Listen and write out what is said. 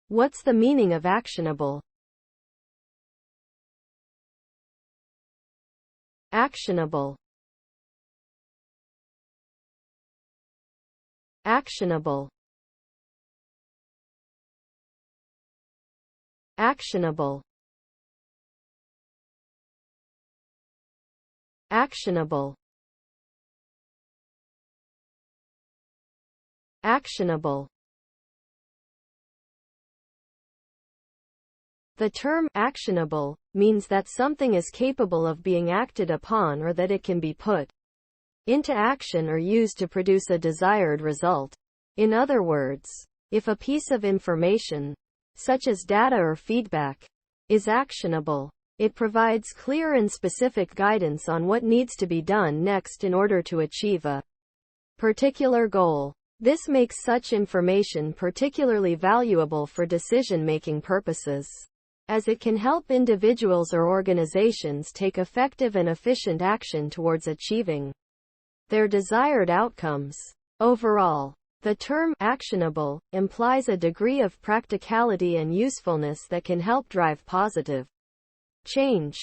What's the meaning of actionable? Actionable. Actionable. Actionable. Actionable. Actionable. The term actionable means that something is capable of being acted upon or that it can be put into action or used to produce a desired result. In other words, if a piece of information, such as data or feedback, is actionable, it provides clear and specific guidance on what needs to be done next in order to achieve a particular goal. This makes such information particularly valuable for decision-making purposes, as it can help individuals or organizations take effective and efficient action towards achieving their desired outcomes. Overall, the term actionable implies a degree of practicality and usefulness that can help drive positive change.